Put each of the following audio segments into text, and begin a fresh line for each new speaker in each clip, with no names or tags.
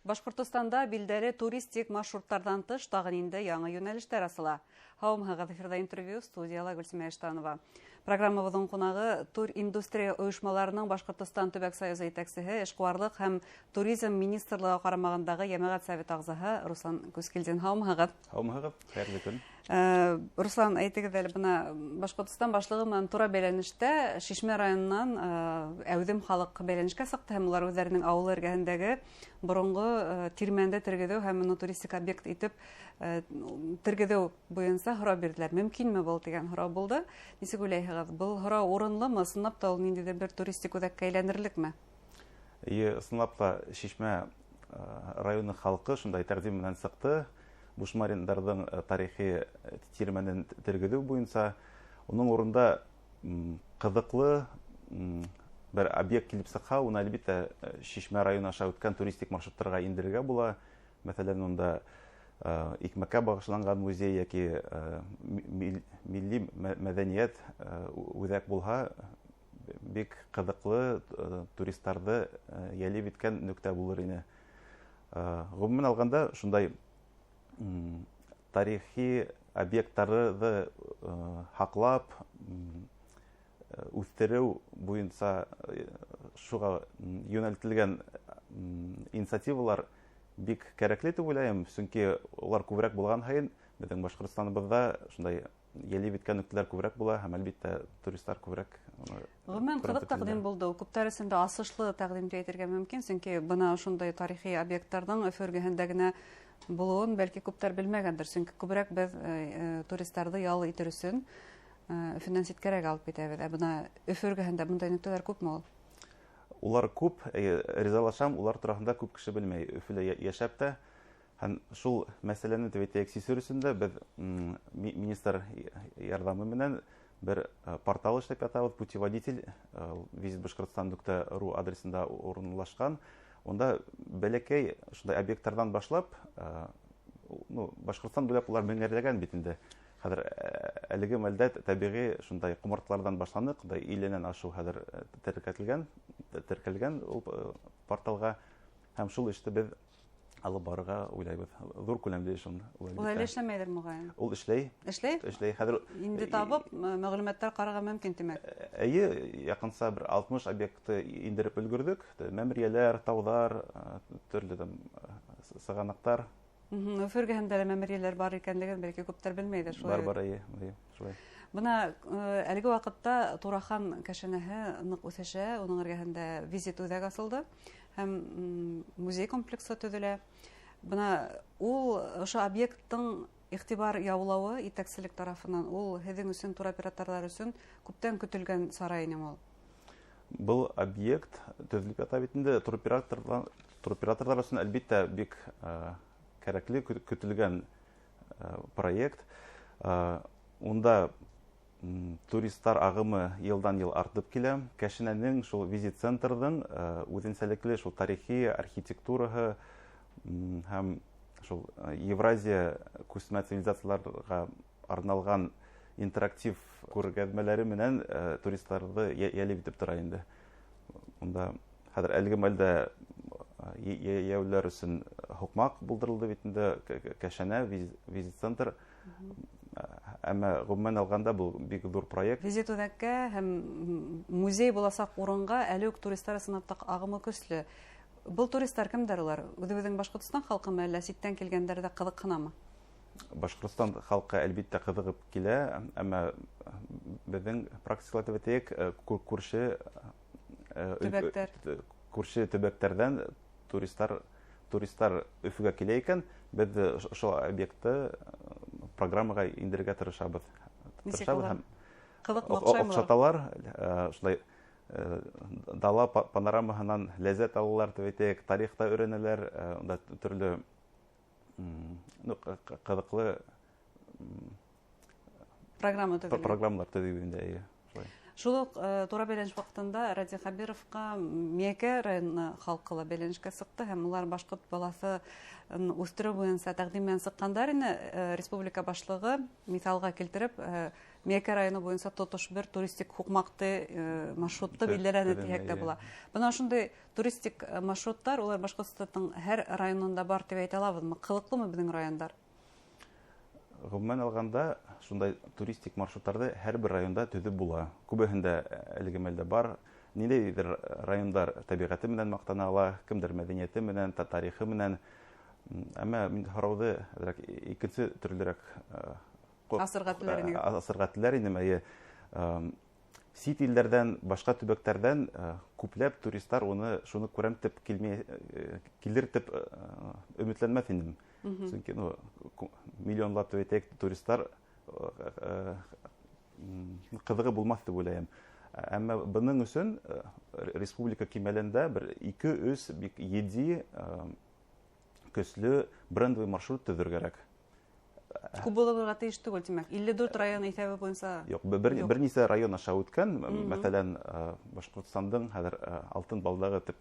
Башкортостанда билдәле туристик маршруттардан тыш тагын инде яңа юнәлештәр асыла. Һаумыгыз эфирда интервью студияла Гөлсемә Эштанова. Программабызның кунагы тур индустрия оешмаларының Башкортостан төбәк союзы итәкчесе, эшкуарлык һәм туризм министрлыгы карамагындагы Ямагат совет агзаһы Руслан Күскилдин. Һаумыгыз.
Һаумыгыз. Хәерле көн.
Руслан, әйтегез әле, бына Башкортостан башлыгы менән тура бәйләнештә Шишмә районыннан әүдем халык бәйләнешкә сыкты һәм улар үзләренең авыл эргәһендәге борынгы тирмәндә тергеҙеү һәм моны туристик объект итеп тергеҙеү буенча һорау бирделәр. Мөмкинме был дигән һорау булды. Нисек уйлайһығыҙ? Был һорау урынлымы? Ысынлап та ул ниндидер бер туристик үҙәккә әйләнерлекме?
Ысынлап та Шишмә районы халкы шундай тәҡдим менән сыҡты. Бушмариндарҙың тарихи тирмәнен тергеҙеү буйынса, уның урында ҡыҙыҡлы бер объект килеп сыҡһа, уны әлбиттә Шишмә районы аша үткән туристик маршруттарға индерергә була. Мәҫәлән, унда икмәккә бағышланған музей яки милли мәҙәниәт үҙәк булһа, бик ҡыҙыҡлы туристарҙы йәлеп иткән нөктә булыр ине. Ғөмүмән алғанда, шундай тарихи объекттарҙы һаҡлап, үҫтереү буйынса шуға йүнәлтелгән инициативалар бик кәрәкле дип уйлайым, сөнки улар күберәк булған һайын беҙҙең Башҡортостаныбыҙҙа шундай йәлеп иткән нөктәләр күберәк була һәм әлбиттә туристар күберәк.
Ғөмүмән ҡыҙыҡ тәҡдим булды. Күптәр өсөн дә асышлы тәҡдим дип әйтергә мөмкин, сөнки бына шундай тарихи объекттарҙың Өфө эргәһендә генә булыуын бәлки күптәр белмәгәндер, сөнки күберәк беҙ туристарҙы ял итер өсөн Өфөнән ситкәрәк алып китәбеҙ. Ә бына Өфө эргәһендә бындай нөктәләр күпме ул?
Улар күп, ризалашам, улар тураһында күп кеше белмәй. Өфөлә йәшәп тә, һәм шул мәсьәләне төбәйтәйек сисер өсөндә беҙ министр ярҙамы менән бер портал эшләп ятабыҙ, путеводитель visitbashkortostan.ru адресында урынлашҡан. Унда бәләкәй шундай объекттарҙан башлап, Башҡортостан буйлап улар меңәрләгән бит инде. Хәҙер әлеге мәлдә тәбиғи шундай ҡомартҡыларҙан башланыҡ, иленән ашыу хәҙер теркәлгән ул порталға, һәм шул эште беҙ алып барырға уйлайбыҙ. Ҙур күләмле эш ул.
Ул әле эшләмәйҙер моғайын?
Ул эшләй.
Эшләй?
Эшләй.
Инде табып, мәғлүмәттәр ҡарарға мөмкин тимәк.
Эйе, яҡынса бер 60 объектты индереп өлгөрҙөк. Мәмерйәләр, тауҙар, төрлө сығанаҡтар.
Өфө эргәһендә лә мәмерйәләр бар икәнлеген бәлки күптәр белмәйҙер.
Бар, шулай.
Бына әлеге ваҡытта Турахан кәшәнәһе ныҡ үҫешә, уның эргәһендә визит үҙәк асылды һәм музей комплексы төҙөлә. Бына ул ошо объекттың иғтибар яулауы итәкселек тарафынан, ул һеҙҙең өсөн, туроператорҙар өсөн күптән көтөлгән сара ине ул.
Был объект төҙөлөп ята бит инде, туроператорҙар өсөн әлбиттә бик кәрәкле көтөлгән проект. Унда туристар ағымы йылдан-йыл артып килә. Кәшенәнең шул визит-центрҙың үҙенсәлекле шул тарихи архитектураһы һәм шул Евразия күсмә цивилизацияларға арналған интерактив күргәҙмәләре менән туристарҙы йәлеп итеп тора инде. Унда хәҙер әлеге мәлдә йәүләр өсөн һуҡмаҡ булдырылды бит инде, кәшәнә, визит-центр. Әммә ғөмүмән алғанда был бик ҙур проект.
Визит үҙәккә һәм музей буласаҡ урынға әле үк туристар ысынлап ағымы көслө. Был туристар кемдәр улар? Үҙебеҙҙең Башҡортостан халҡымы, әллә ситтән килгәндәр ҙә ҡыҙыҡһынамы?
Башҡортостан халҡы әлбиттә ҡыҙығып килә, әммә беҙҙең практикалар төбәтәйек күрше төбәктәрҙән туристар Өфөгә килә икән, беҙ ошо объектты программаға индерергә тырышабыҙ.
Нисек улар?
Оҡшаталар, шулай дала панорамаһынан ләззәт алалар, төбәтәйек, тарихта өйрәнәләр, төрлө ҡыҙыҡлы программалар төҙөй инде.
Шул уҡ тура бәйләнеш ваҡытында Ради Хабировҡа Миәкә районы халҡы ла бәйләнешкә сыҡты һәм улар башҡорт балаҫы үҫтереү буйынса тәҡдим менән сыҡҡандар ине. Республика башлығы миҫалға килтереп Мияке районы буенча тотыш бер туристик хукмакты маршрутты билдерәне тиһәктә була. Бына шундый туристик маршруттар улар Башкортстанның һәр районында бар дип әйтә алабызмы? Кылыклымы безнең райондар?
Гомумән алганда, шундай туристик маршруттарды һәрбер районда төзеп була. Күбеһендә әлеге мәлдә бар. Ниндәйдер райондар табигаты менән мактана ала, кемдер мәдәнияте менән, тарихы менән. Әмма мин һорауды икенче төрлерәк
Асырга
теләр идем. Сит илләрдән, башка төбәктәрдән күпләп туристлар шуны күрәм дип килер дип өметләнмәс идем. Чөнки миллионлап туристлар кызыгы булмас дип уйлыйм. Әмма буның өчен республика кимәлендә бер 2-3 бик җитди көчле брендовый маршрут төзергә кирәк.
Күп булырга тиеш түгел, димәк. 54 район исәбе буенча.
Юк, берничә район аша үткән. Мәсәлән, Башкортстандың хәзер Алтын балдагы дип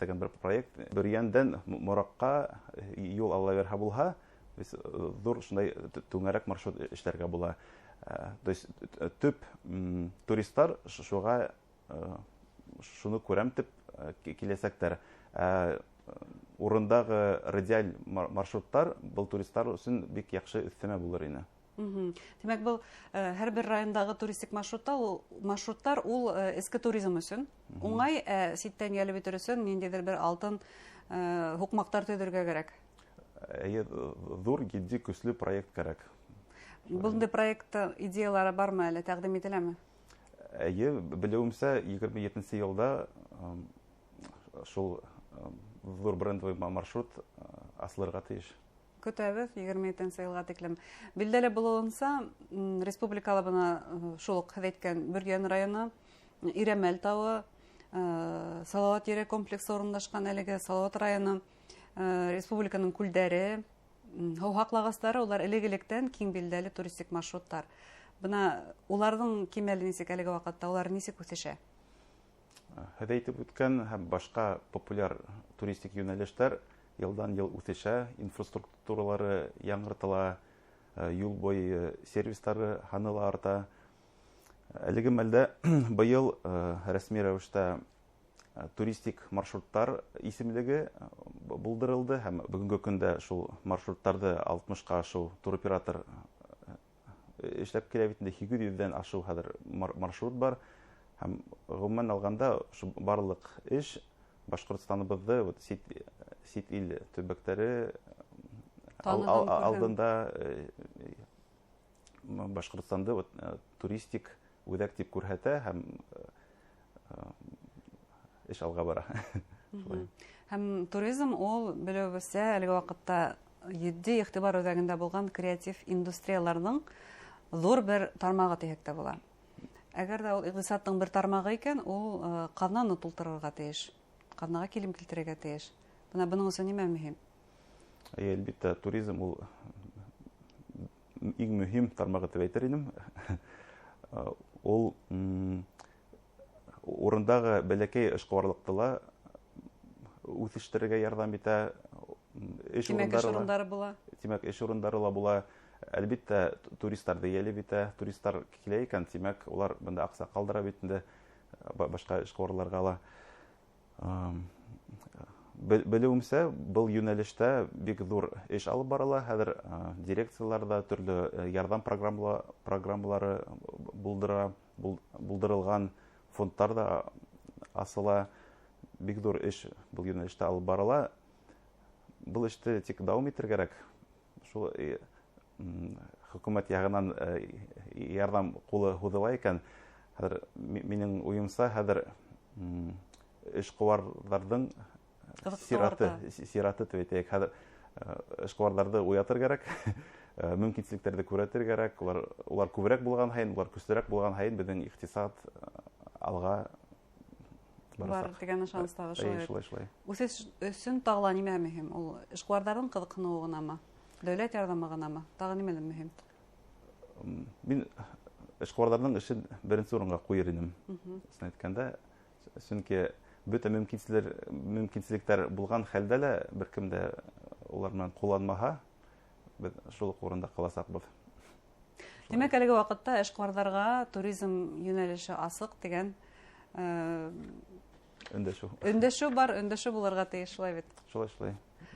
дигән бер проект. Бөрьяндән Моракка юл ала берһә булһа, зур шундай түңәрәк маршрут эшләргә була. То есть төп туристлар шуга шуны күрәм дип киләсәктәр. Урындагы радиаль маршруттар был туристлар өчен бик яхшы өстәмә булыр иде.
Демәк, бу һәрбер райондагы туристик маршруттар ул эске туризм өчен уңай, ситтән ялып итер өчен ниндидер бер алтын хукмактар төзергә кирәк.
Зур җитди көчле проект кирәк.
Бундай проект идеялары бармы әле, тәкъдим ителәме?
Белүемчә, 27 елда шул зур брендовый маршрут асылырга тиеш.
Көтәбез 27 елга тиклем. Билдәле булуынса, республикалы бына шул ук әйткән Бөрьян районы, Иремәл тавы, Салават ере комплексы урынлашкан әлеге Салават районы, республиканың күлдәре, һау һаклагыстары, улар элек-электән киң билдәле туристик маршруттар. Бына уларның кимәле нисек әлеге вакытта, улар нисек үсешә?
Һәм әйтеп үткән һәм башка популяр туристик юнәлештәр елдан-ел үсешә, инфраструктуралары яңартыла, юл буе сервислары һаны арта. Әлеге мәлдә быел рәсми рәвештә туристик маршруттар исемлеге булдырылды һәм бүгенге көндә шул маршруттарды 60-ка ашу туроператор эшләп килә бит инде. 200-дән ашу хәзер маршрут бар. Һәм гомумән алганда шу барлык эш Башкортстаныбызды сит ил төбәкләре алдында Башкортстанды туристик үзәк дип күрһәтә һәм эш алга бара.
Һәм туризм ул беләбезсә әлеге вакытта җитди игътибар үзәгендә булган креатив индустрияларның зур бер тармагы тиһәктә була. Әгәр дә ул икътисадның бер тармагы икән, ул казнаны тултырырга тиеш. Казнага килем китерергә тиеш. Буның өчен нимә мөһим?
Әлбәттә, туризм ул иң мөһим тармагы дип әйтер идем. Ул урындагы бәләкәй эшкуарлыкны үсештерергә ярдәм итә. Эш урлары
була.
Тимәк, эш урындары була. Әлбәттә, туристларны ялып итә. Туристлар килә икән, тимәк, улар монда акча калдыра бит инде, башка эшкуарларга ала. Белүемчә, был юнәлештә бик зур эш алып барыла. Хәзер дирекцияларда төрле ярдәм программалары булдырылган, фондтар да асыла. Бик зур эш был юнәлештә алып барыла. Бұл эште тик дәвам итәргә кирәк. Шул хөкүмәт ягыннан ярдәм кулы һуҙыла икән. Хәзер минең уемса, хәзер эшкуарларның сираты дип әйтәйек. Хәзер эшкуарларны уятыр кирәк, мөмкинлекләрне күрәтер кирәк. Улар күбрәк булган һайын, улар көчлерәк булган һайын безнең икътисад алга
бар дигән шанс тагы
шулай.
Үсеш өчен тагыла нимә мөһим? Ул эшкуарларның кызыксынуы гынамы? Дәүләт ярдәме гынамы? Тагы нимәләр мөһим?
Мин эшкуарларның эшен беренче урынга куер идем. Әйткәндә, чөнки бөтә мөмкинлекләр булган хәлдә лә беркем дә улар белән кулланмаһа, без шул урында каласакбыз.
Демәк, әлеге вакытта эшкуарларга туризм юнәлеше асык дигән өндәшү бар, өндәшү булырга тиеш, шулай бит.
Шулай.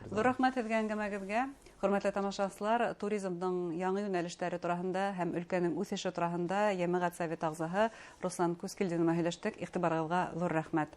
Зур рәхмәт сезгә әңгәмәгезгә. Хөрмәтле тамашачылар, туризмның яңа юнәлешләре турында һәм өлкәнең үсеше турында җәмәгать советы әгъзасы Руслан Күскилдин белән һөйләштек. Игътибарыгызга зур рәхмәт.